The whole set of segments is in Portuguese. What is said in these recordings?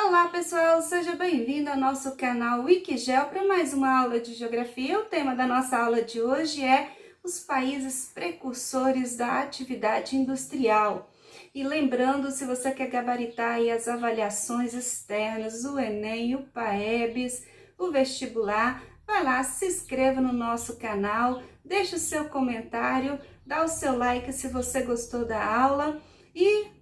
Olá pessoal, seja bem-vindo ao nosso canal Wikigeo para mais uma aula de Geografia. O tema da nossa aula de hoje é os países precursores da atividade industrial. E lembrando, se você quer gabaritar aí as avaliações externas, o Enem, o PAEBs, o vestibular, vai lá, se inscreva no nosso canal, deixe o seu comentário, dá o seu like se você gostou da aula e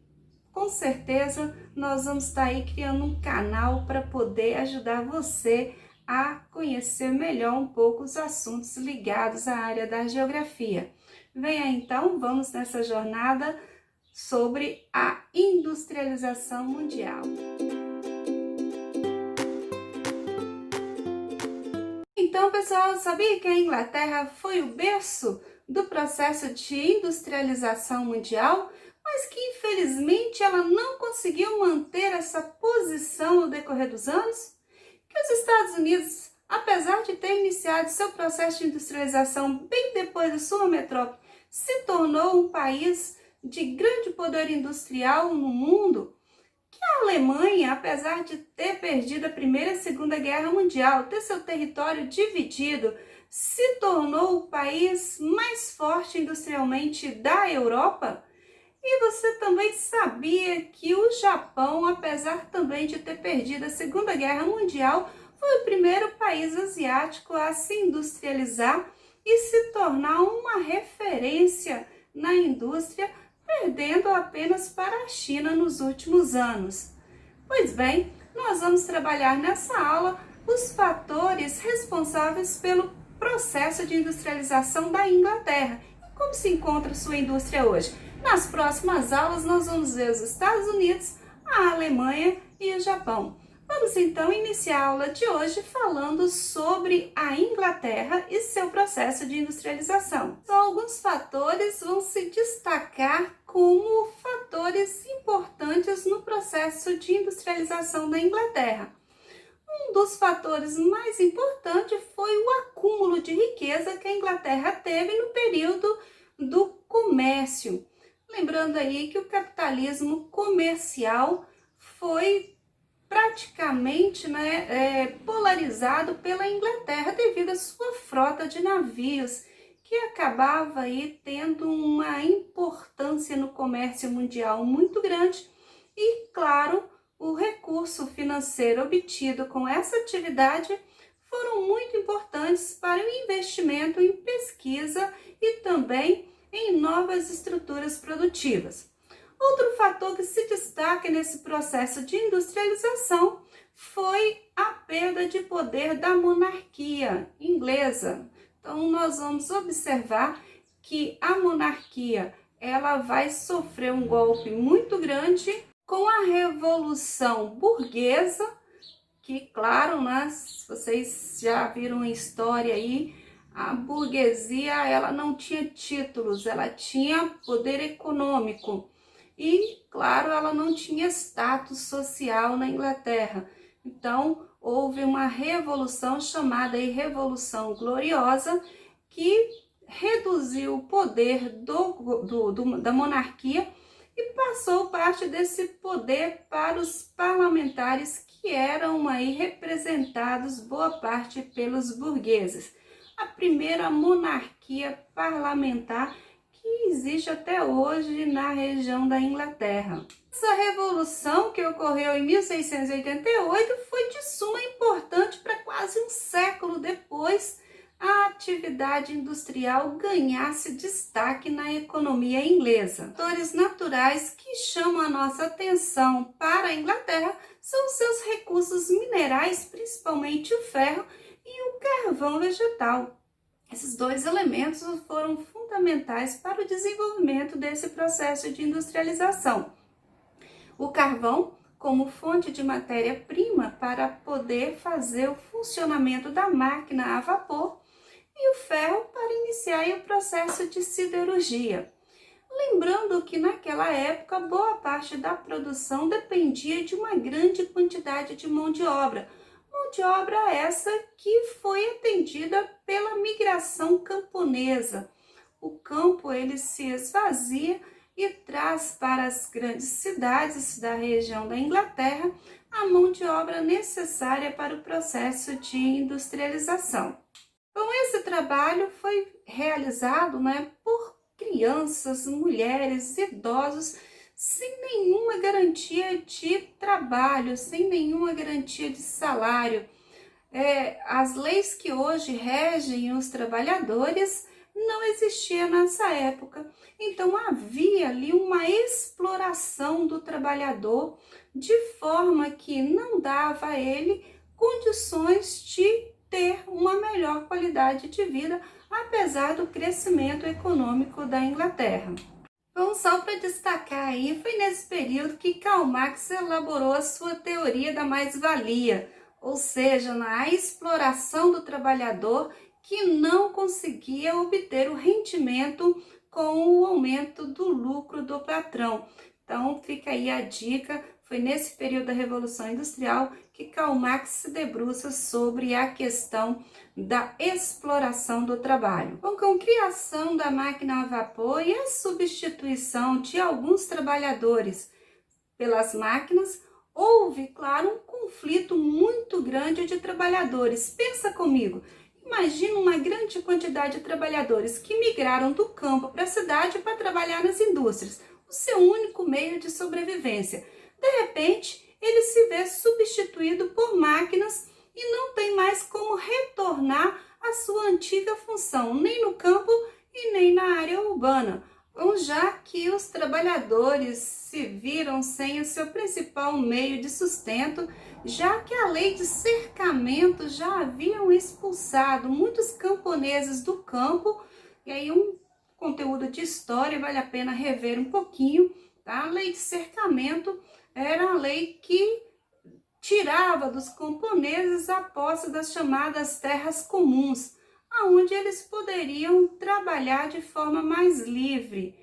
com certeza nós vamos estar aí criando um canal para poder ajudar você a conhecer melhor um pouco os assuntos ligados à área da geografia. Venha então, vamos nessa jornada sobre a industrialização mundial. Então, pessoal, sabia que a Inglaterra foi o berço do processo de industrialização mundial? Mas que infelizmente ela não conseguiu manter essa posição no decorrer dos anos? Que os Estados Unidos, apesar de ter iniciado seu processo de industrialização bem depois da sua metrópole, se tornou um país de grande poder industrial no mundo? Que a Alemanha, apesar de ter perdido a Primeira e Segunda Guerra Mundial, ter seu território dividido, se tornou o país mais forte industrialmente da Europa? E você também sabia que o Japão, apesar também de ter perdido a Segunda Guerra Mundial, foi o primeiro país asiático a se industrializar e se tornar uma referência na indústria, perdendo apenas para a China nos últimos anos. Pois bem, nós vamos trabalhar nessa aula os fatores responsáveis pelo processo de industrialização da Inglaterra e como se encontra sua indústria hoje. Nas próximas aulas, nós vamos ver os Estados Unidos, a Alemanha e o Japão. Vamos então iniciar a aula de hoje falando sobre a Inglaterra e seu processo de industrialização. Só alguns fatores vão se destacar como fatores importantes no processo de industrialização da Inglaterra. Um dos fatores mais importantes foi o acúmulo de riqueza que a Inglaterra teve no período do comércio. Lembrando aí que o capitalismo comercial foi praticamente polarizado pela Inglaterra devido à sua frota de navios, que acabava aí tendo uma importância no comércio mundial muito grande e, claro, o recurso financeiro obtido com essa atividade foram muito importantes para o investimento em pesquisa e também em novas estruturas produtivas. Outro fator que se destaca nesse processo de industrialização foi a perda de poder da monarquia inglesa. Então, nós vamos observar que a monarquia ela vai sofrer um golpe muito grande com a Revolução Burguesa, que, claro, vocês já viram a história aí, a burguesia ela não tinha títulos, ela tinha poder econômico e, claro, ela não tinha status social na Inglaterra. Então, houve uma revolução chamada aí Revolução Gloriosa, que reduziu o poder da monarquia e passou parte desse poder para os parlamentares que eram aí representados boa parte pelos burgueses. A primeira monarquia parlamentar que existe até hoje na região da Inglaterra. Essa revolução que ocorreu em 1688 foi de suma importância para quase um século depois a atividade industrial ganhasse destaque na economia inglesa. Fatores naturais que chamam a nossa atenção para a Inglaterra são seus recursos minerais, principalmente o ferro e o carvão vegetal. Esses dois elementos foram fundamentais para o desenvolvimento desse processo de industrialização. O carvão como fonte de matéria-prima para poder fazer o funcionamento da máquina a vapor e o ferro para iniciar o processo de siderurgia. Lembrando que naquela época boa parte da produção dependia de uma grande quantidade de mão de obra essa que foi atendida pela migração camponesa. O campo ele se esvazia e traz para as grandes cidades da região da Inglaterra a a mão de obra necessária para o processo de industrialização. Então, esse trabalho foi realizado, por crianças, mulheres, idosos, sem nenhuma garantia de trabalho, sem nenhuma garantia de salário. As leis que hoje regem os trabalhadores não existiam nessa época. Então, havia ali uma exploração do trabalhador de forma que não dava a ele condições de ter uma melhor qualidade de vida, apesar do crescimento econômico da Inglaterra. Então, só para destacar aí, foi nesse período que Karl Marx elaborou a sua teoria da mais-valia, ou seja, na exploração do trabalhador que não conseguia obter o rendimento com o aumento do lucro do patrão. Então, fica aí a dica, foi nesse período da Revolução Industrial que Karl Marx se debruça sobre a questão da exploração do trabalho. Bom, com a criação da máquina a vapor e a substituição de alguns trabalhadores pelas máquinas, houve, claro, um conflito muito grande de trabalhadores. Pensa comigo, imagina uma grande quantidade de trabalhadores que migraram do campo para a cidade para trabalhar nas indústrias, o seu único meio de sobrevivência. De repente, ele se vê substituído por máquinas e não tem mais como retornar à sua antiga função, nem no campo e nem na área urbana. Então, já que os trabalhadores se viram sem o seu principal meio de sustento, já que a lei de cercamento já haviam expulsado muitos camponeses do campo, e aí um conteúdo de história vale a pena rever um pouquinho, tá? A lei de cercamento era a lei que tirava dos camponeses a posse das chamadas terras comuns, onde eles poderiam trabalhar de forma mais livre.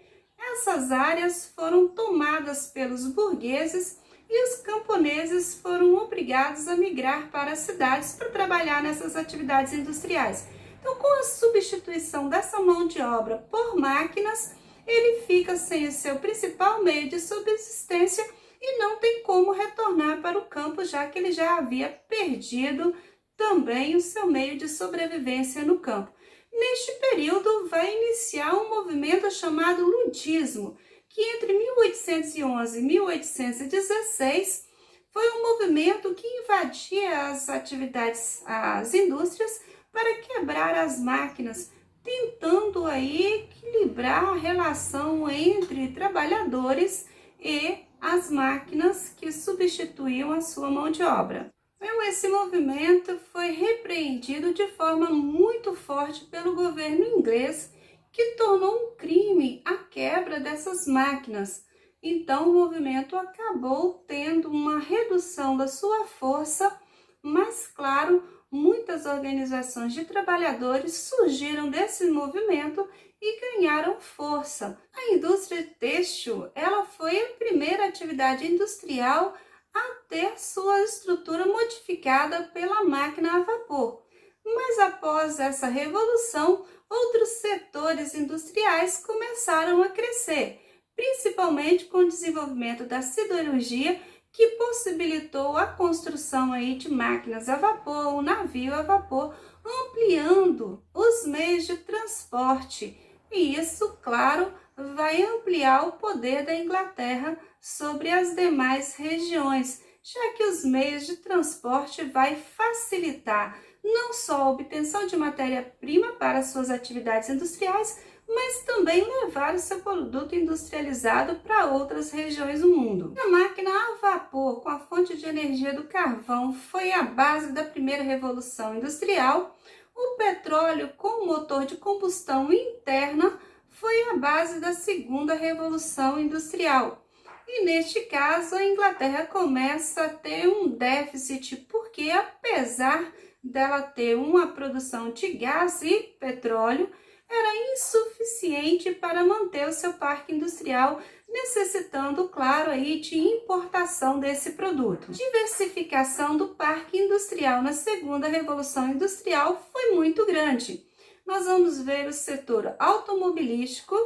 Essas áreas foram tomadas pelos burgueses e os camponeses foram obrigados a migrar para as cidades para trabalhar nessas atividades industriais. Então, com a substituição dessa mão de obra por máquinas, ele fica sem o seu principal meio de subsistência e não tem como retornar para o campo, já que ele já havia perdido também o seu meio de sobrevivência no campo. Neste período vai iniciar um movimento chamado ludismo, que entre 1811 e 1816 foi um movimento que invadia as atividades, as indústrias, para quebrar as máquinas, tentando aí equilibrar a relação entre trabalhadores e as máquinas que substituíam a sua mão de obra. Então, esse movimento foi repreendido de forma muito forte pelo governo inglês, que tornou um crime a quebra dessas máquinas. Então, o movimento acabou tendo uma redução da sua força, mas, claro, muitas organizações de trabalhadores surgiram desse movimento e ganharam força. A indústria têxtil, ela foi a primeira atividade industrial a ter sua estrutura modificada pela máquina a vapor. Mas após essa revolução, outros setores industriais começaram a crescer, principalmente com o desenvolvimento da siderurgia, que possibilitou a construção aí de máquinas a vapor, o navio a vapor, ampliando os meios de transporte. E isso, claro, vai ampliar o poder da Inglaterra sobre as demais regiões, já que os meios de transporte vai facilitar não só a obtenção de matéria-prima para suas atividades industriais, mas também levar o seu produto industrializado para outras regiões do mundo. A máquina a vapor com a fonte de energia do carvão foi a base da primeira revolução industrial. O petróleo com motor de combustão interna foi a base da segunda revolução industrial. E neste caso, a Inglaterra começa a ter um déficit, porque apesar dela ter uma produção de gás e petróleo, era insuficiente para manter o seu parque industrial, necessitando, claro, aí de importação desse produto. A diversificação do parque industrial na segunda revolução industrial foi muito grande. Nós vamos ver o setor automobilístico,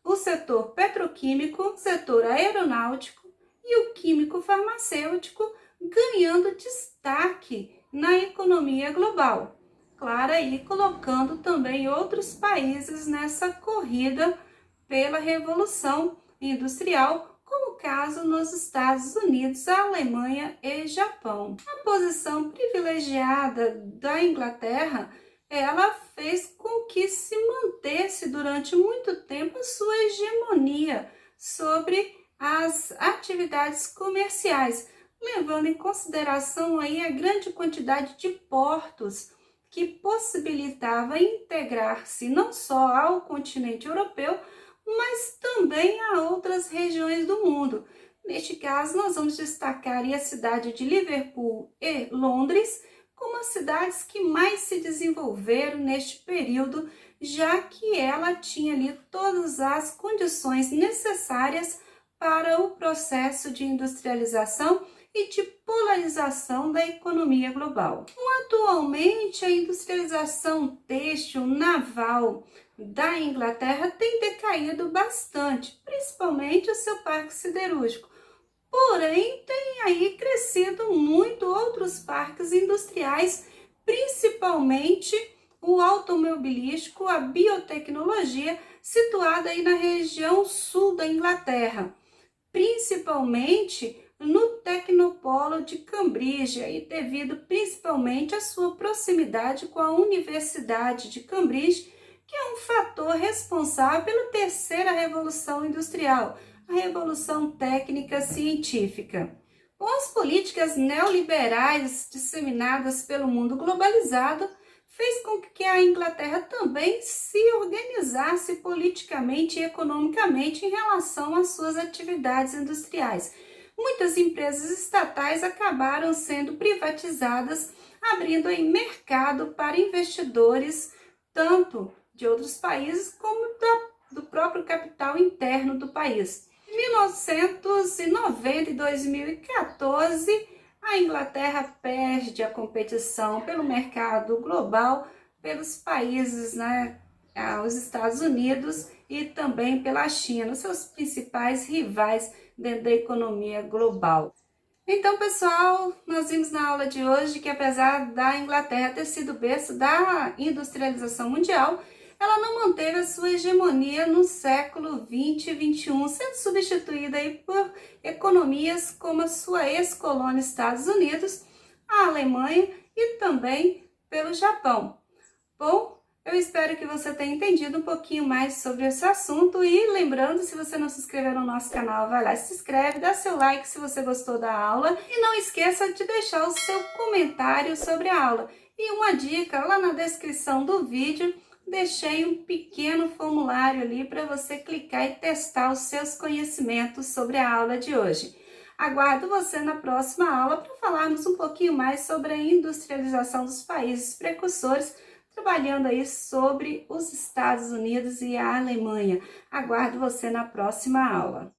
o setor petroquímico, o setor aeronáutico e o químico farmacêutico ganhando destaque na economia global. Claro, aí colocando também outros países nessa corrida pela revolução industrial, como o caso nos Estados Unidos, Alemanha e Japão. A posição privilegiada da Inglaterra, ela fez com que se mantesse durante muito tempo a sua hegemonia sobre as atividades comerciais, levando em consideração aí a grande quantidade de portos que possibilitava integrar-se não só ao continente europeu, mas também a outras regiões do mundo. Neste caso, nós vamos destacar a cidade de Liverpool e Londres como as cidades que mais se desenvolveram neste período, já que ela tinha ali todas as condições necessárias para o processo de industrialização e de polarização da economia global. Atualmente, a industrialização têxtil naval da Inglaterra tem decaído bastante, principalmente o seu parque siderúrgico. Porém, tem aí crescido muito outros parques industriais, principalmente o automobilístico, a biotecnologia, situada aí na região sul da Inglaterra, principalmente no Tecnopolo de Cambridge, e devido principalmente à sua proximidade com a Universidade de Cambridge, que é um fator responsável pela terceira revolução industrial, a revolução técnica científica. Com as políticas neoliberais disseminadas pelo mundo globalizado, fez com que a Inglaterra também se organizasse politicamente e economicamente em relação às suas atividades industriais. Muitas empresas estatais acabaram sendo privatizadas, abrindo aí mercado para investidores, tanto de outros países como do próprio capital interno do país. Em 1990 e 2014, a Inglaterra perde a competição pelo mercado global, pelos países, os Estados Unidos e também pela China, seus principais rivais dentro da economia global. Então, pessoal, nós vimos na aula de hoje que apesar da Inglaterra ter sido berço da industrialização mundial, ela não manteve a sua hegemonia no século 20 e 21, sendo substituída aí por economias como a sua ex-colônia Estados Unidos, a Alemanha e também pelo Japão. Bom, eu espero que você tenha entendido um pouquinho mais sobre esse assunto e lembrando, se você não se inscreveu no nosso canal, vai lá e se inscreve, dá seu like se você gostou da aula e não esqueça de deixar o seu comentário sobre a aula. E uma dica, lá na descrição do vídeo, deixei um pequeno formulário ali para você clicar e testar os seus conhecimentos sobre a aula de hoje. Aguardo você na próxima aula para falarmos um pouquinho mais sobre a industrialização dos países precursores, trabalhando aí sobre os Estados Unidos e a Alemanha. Aguardo você na próxima aula.